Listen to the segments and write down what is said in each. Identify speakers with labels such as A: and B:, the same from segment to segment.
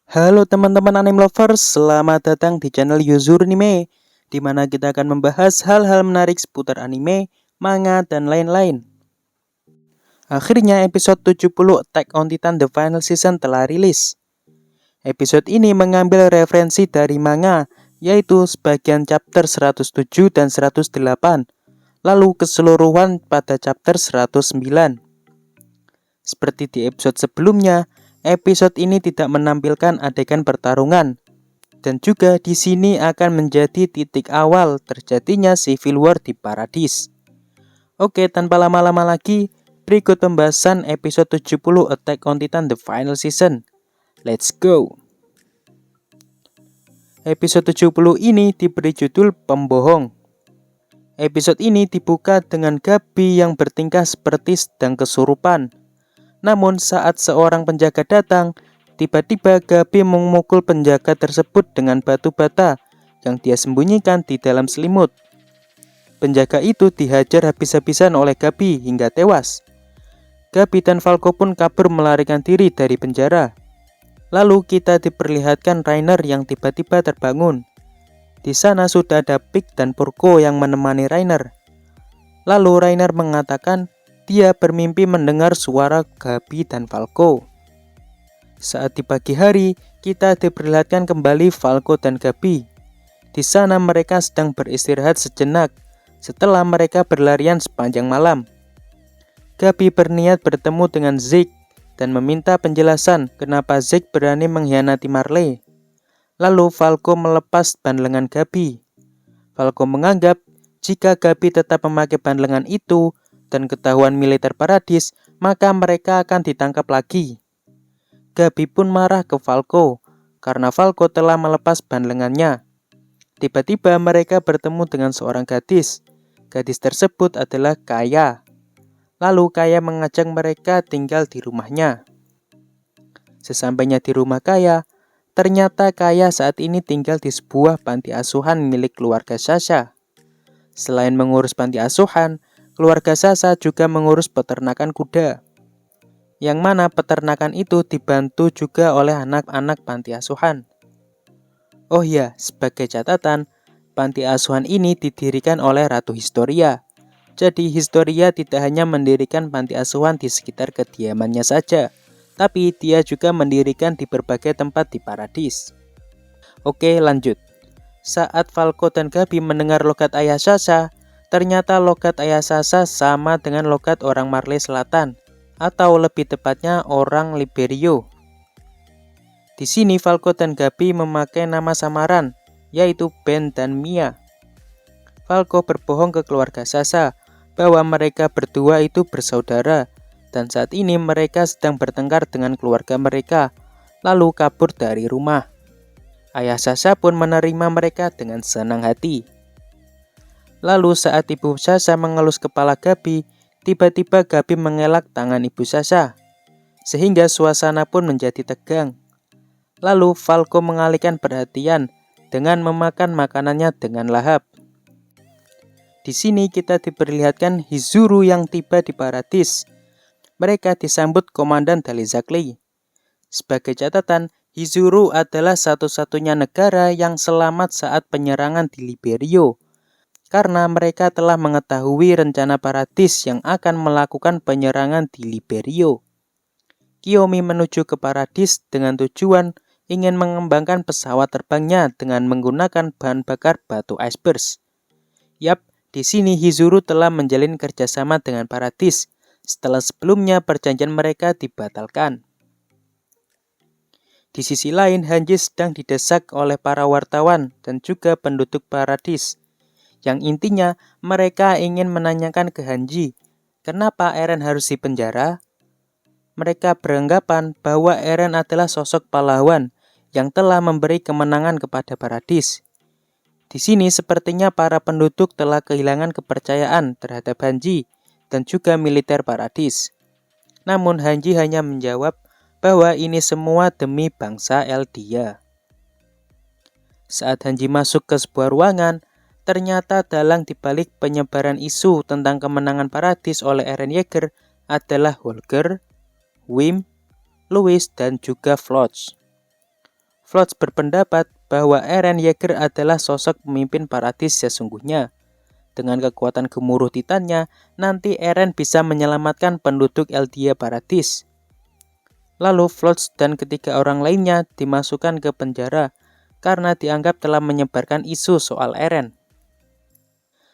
A: Halo teman-teman anime lovers, selamat datang di channel Yuzuru Anime, di mana kita akan membahas hal-hal menarik seputar anime, manga, dan lain-lain. Akhirnya episode 70 Attack on Titan The Final Season telah rilis. Episode ini mengambil referensi dari manga, yaitu sebagian chapter 107 dan 108, lalu keseluruhan pada chapter 109. Seperti di episode sebelumnya, episode ini tidak menampilkan adegan pertarungan, dan juga di sini akan menjadi titik awal terjadinya Civil War di Paradis. Oke, tanpa lama-lama lagi, berikut pembahasan episode 70 Attack on Titan The Final Season. Let's go! Episode 70 ini diberi judul Pembohong. Episode ini dibuka dengan Gabi yang bertingkah seperti sedang kesurupan. Namun saat seorang penjaga datang, tiba-tiba Gabi memukul penjaga tersebut dengan batu bata yang dia sembunyikan di dalam selimut. Penjaga itu dihajar habis-habisan oleh Gabi hingga tewas. Gabi dan Falco pun kabur melarikan diri dari penjara. Lalu kita diperlihatkan Rainer yang tiba-tiba terbangun. Di sana sudah ada Pig dan Porco yang menemani Rainer. Lalu Rainer mengatakan dia bermimpi mendengar suara Gabi dan Falco. Saat di pagi hari, kita diperlihatkan kembali Falco dan Gabi. Di sana mereka sedang beristirahat sejenak setelah mereka berlarian sepanjang malam. Gabi berniat bertemu dengan Zeke dan meminta penjelasan kenapa Zeke berani mengkhianati Marley. Lalu Falco melepas ban lengan Gabi. Falco menganggap jika Gabi tetap memakai ban lengan itu dan ketahuan militer Paradis, maka mereka akan ditangkap lagi. Gabi pun marah ke Falco karena Falco telah melepas ban lengannya. Tiba-tiba mereka bertemu dengan seorang gadis. Gadis tersebut adalah Kaya. Lalu Kaya mengajak mereka tinggal di rumahnya. Sesampainya di rumah Kaya, ternyata Kaya saat ini tinggal di sebuah panti asuhan milik keluarga Sasha. Selain mengurus panti asuhan, keluarga Sasha juga mengurus peternakan kuda, yang mana peternakan itu dibantu juga oleh anak-anak panti asuhan. Oh ya, sebagai catatan, panti asuhan ini didirikan oleh Ratu Historia. Jadi Historia tidak hanya mendirikan panti asuhan di sekitar kediamannya saja, tapi dia juga mendirikan di berbagai tempat di Paradis. Oke, lanjut. Saat Falco dan Gabi mendengar logat ayah Sasha, ternyata logat ayah Sasha sama dengan logat orang Marley Selatan, atau lebih tepatnya orang Liberio. Di sini Falco dan Gabi memakai nama samaran, yaitu Ben dan Mia. Falco berbohong ke keluarga Sasha bahwa mereka berdua itu bersaudara, dan saat ini mereka sedang bertengkar dengan keluarga mereka, lalu kabur dari rumah. Ayah Sasha pun menerima mereka dengan senang hati. Lalu saat ibu Sasha mengelus kepala Gabi, tiba-tiba Gabi mengelak tangan ibu Sasha, sehingga suasana pun menjadi tegang. Lalu Falco mengalihkan perhatian dengan memakan makanannya dengan lahap. Di sini kita diperlihatkan Hizuru yang tiba di Paradis. Mereka disambut Komandan Dalizakli. Sebagai catatan, Hizuru adalah satu-satunya negara yang selamat saat penyerangan di Liberio, karena mereka telah mengetahui rencana Paradis yang akan melakukan penyerangan di Liberio. Kiyomi menuju ke Paradis dengan tujuan ingin mengembangkan pesawat terbangnya dengan menggunakan bahan bakar batu iceberg. Yap, di sini Hizuru telah menjalin kerjasama dengan Paradis setelah sebelumnya perjanjian mereka dibatalkan. Di sisi lain, Hanji sedang didesak oleh para wartawan dan juga penduduk Paradis, yang intinya mereka ingin menanyakan ke Hanji, kenapa Eren harus dipenjara? Mereka beranggapan bahwa Eren adalah sosok pahlawan yang telah memberi kemenangan kepada Paradis. Di sini sepertinya para penduduk telah kehilangan kepercayaan terhadap Hanji dan juga militer Paradis. Namun Hanji hanya menjawab bahwa ini semua demi bangsa Eldia. Saat Hanji masuk ke sebuah ruangan, ternyata dalang dibalik penyebaran isu tentang kemenangan Paradis oleh Eren Yeager adalah Holger, Wim, Louis, dan juga Floch. Flots berpendapat bahwa Eren Yeager adalah sosok pemimpin Paradis sesungguhnya. Dengan kekuatan gemuruh titannya, nanti Eren bisa menyelamatkan penduduk Eldia Paradis. Lalu Flots dan ketiga orang lainnya dimasukkan ke penjara karena dianggap telah menyebarkan isu soal Eren.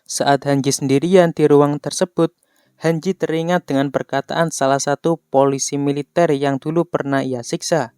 A: Saat Hanji sendirian di ruang tersebut, Hanji teringat dengan perkataan salah satu polisi militer yang dulu pernah ia siksa.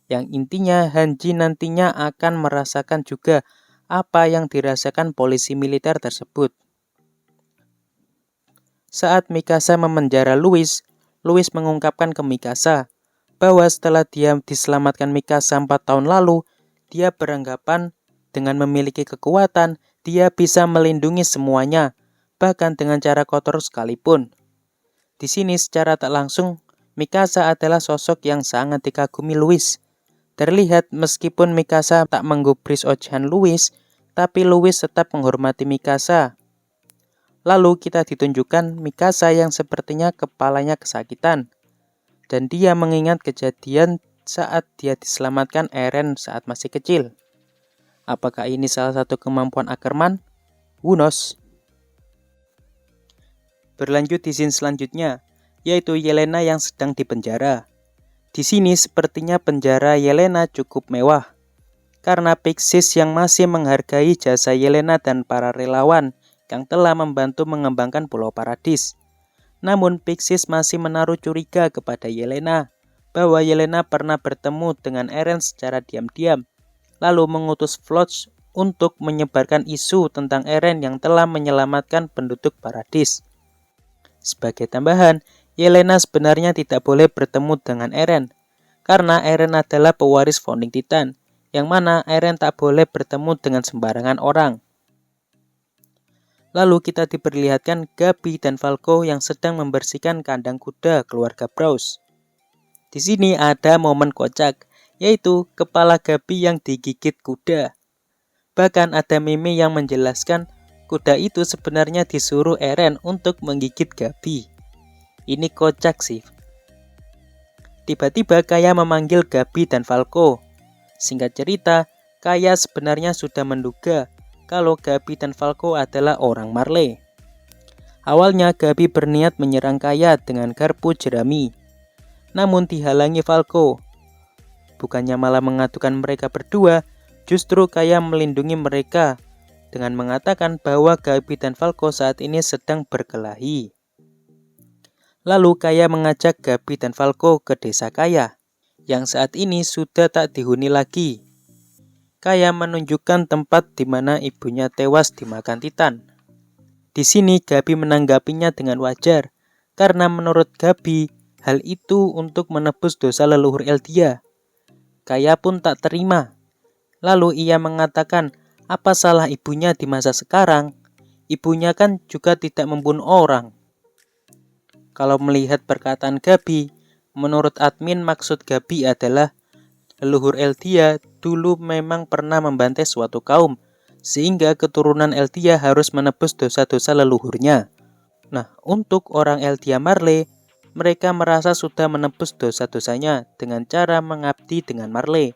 A: Yang intinya Hanji nantinya akan merasakan juga apa yang dirasakan polisi militer tersebut. Saat Mikasa memenjara Louis mengungkapkan ke Mikasa bahwa setelah dia diselamatkan Mikasa 4 tahun lalu, dia beranggapan dengan memiliki kekuatan, dia bisa melindungi semuanya, bahkan dengan cara kotor sekalipun. Di sini secara tak langsung, Mikasa adalah sosok yang sangat dikagumi Louis. Terlihat meskipun Mikasa tak menggubris ocehan Louis, tapi Louis tetap menghormati Mikasa. Lalu kita ditunjukkan Mikasa yang sepertinya kepalanya kesakitan. Dan dia mengingat kejadian saat dia diselamatkan Eren saat masih kecil. Apakah ini salah satu kemampuan Ackerman? Who knows? Berlanjut di scene selanjutnya, yaitu Yelena yang sedang dipenjara. Di sini sepertinya penjara Yelena cukup mewah, karena Pixis yang masih menghargai jasa Yelena dan para relawan yang telah membantu mengembangkan Pulau Paradis. Namun Pixis masih menaruh curiga kepada Yelena, bahwa Yelena pernah bertemu dengan Eren secara diam-diam, lalu mengutus Flots untuk menyebarkan isu tentang Eren yang telah menyelamatkan penduduk Paradis. Sebagai tambahan, Yelena sebenarnya tidak boleh bertemu dengan Eren, karena Eren adalah pewaris Founding Titan, yang mana Eren tak boleh bertemu dengan sembarangan orang. Lalu kita diperlihatkan Gabi dan Falco yang sedang membersihkan kandang kuda keluarga Browse. Di sini ada momen kocak, yaitu kepala Gabi yang digigit kuda. Bahkan ada meme yang menjelaskan kuda itu sebenarnya disuruh Eren untuk menggigit Gabi. Ini kocak sih. Tiba-tiba Kaya memanggil Gabi dan Falco. Singkat cerita, Kaya sebenarnya sudah menduga kalau Gabi dan Falco adalah orang Marley. Awalnya Gabi berniat menyerang Kaya dengan garpu jerami, namun dihalangi Falco. Bukannya malah mengadukan mereka berdua, justru Kaya melindungi mereka dengan mengatakan bahwa Gabi dan Falco saat ini sedang berkelahi. Lalu Kaya mengajak Gabi dan Falco ke desa Kaya, yang saat ini sudah tak dihuni lagi. Kaya menunjukkan tempat di mana ibunya tewas dimakan Titan. Di sini Gabi menanggapinya dengan wajar, karena menurut Gabi, hal itu untuk menebus dosa leluhur Eldia. Kaya pun tak terima. Lalu ia mengatakan, apa salah ibunya di masa sekarang? Ibunya kan juga tidak membunuh orang. Kalau melihat perkataan Gabi, menurut admin maksud Gabi adalah leluhur Eldia dulu memang pernah membantai suatu kaum, sehingga keturunan Eldia harus menebus dosa-dosa leluhurnya. Nah, untuk orang Eldia Marley, mereka merasa sudah menebus dosa-dosanya dengan cara mengabdi dengan Marley.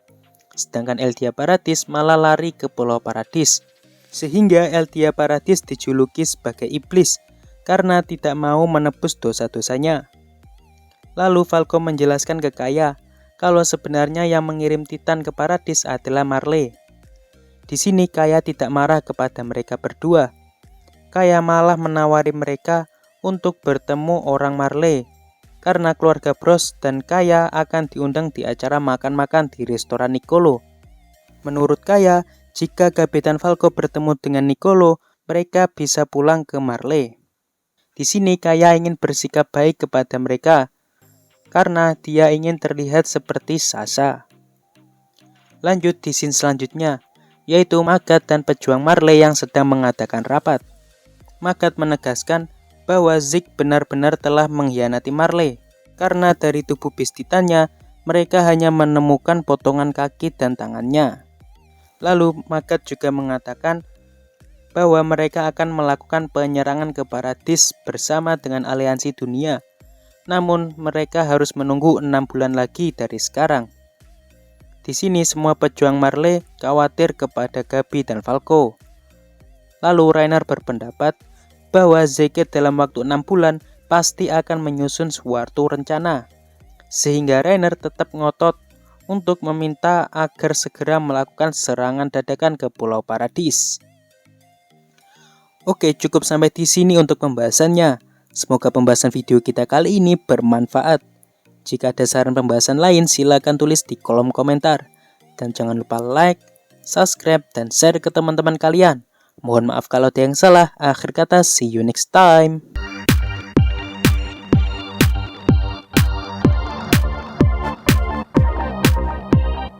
A: Sedangkan Eldia Paradis malah lari ke Pulau Paradis, sehingga Eldia Paradis dijuluki sebagai iblis karena tidak mau menebus dosa-dosanya. Lalu Falco menjelaskan ke Kaya kalau sebenarnya yang mengirim Titan ke Paradis adalah Marley. Di sini Kaya tidak marah kepada mereka berdua. Kaya malah menawari mereka untuk bertemu orang Marley, karena keluarga Bros dan Kaya akan diundang di acara makan-makan di restoran Niccolo. Menurut Kaya, jika Gabi dan Falco bertemu dengan Niccolo, mereka bisa pulang ke Marley. Di sini Kaya ingin bersikap baik kepada mereka, karena dia ingin terlihat seperti Sasha. Lanjut di scene selanjutnya, yaitu Magat dan pejuang Marley yang sedang mengadakan rapat. Magat menegaskan bahwa Zeke benar-benar telah mengkhianati Marley, karena dari tubuh Beast Titannya, mereka hanya menemukan potongan kaki dan tangannya. Lalu Magat juga mengatakan bahwa mereka akan melakukan penyerangan ke Paradis bersama dengan aliansi dunia. Namun mereka harus menunggu 6 bulan lagi dari sekarang. Di sini semua pejuang Marley khawatir kepada Gabi dan Falco. Lalu Reiner berpendapat bahwa Zeket dalam waktu 6 bulan pasti akan menyusun suatu rencana. Sehingga Reiner tetap ngotot untuk meminta agar segera melakukan serangan dadakan ke Pulau Paradis. Oke, cukup sampai di sini untuk pembahasannya. Semoga pembahasan video kita kali ini bermanfaat. Jika ada saran pembahasan lain, silakan tulis di kolom komentar. Dan jangan lupa like, subscribe, dan share ke teman-teman kalian. Mohon maaf kalau ada yang salah. Akhir kata, see you next time.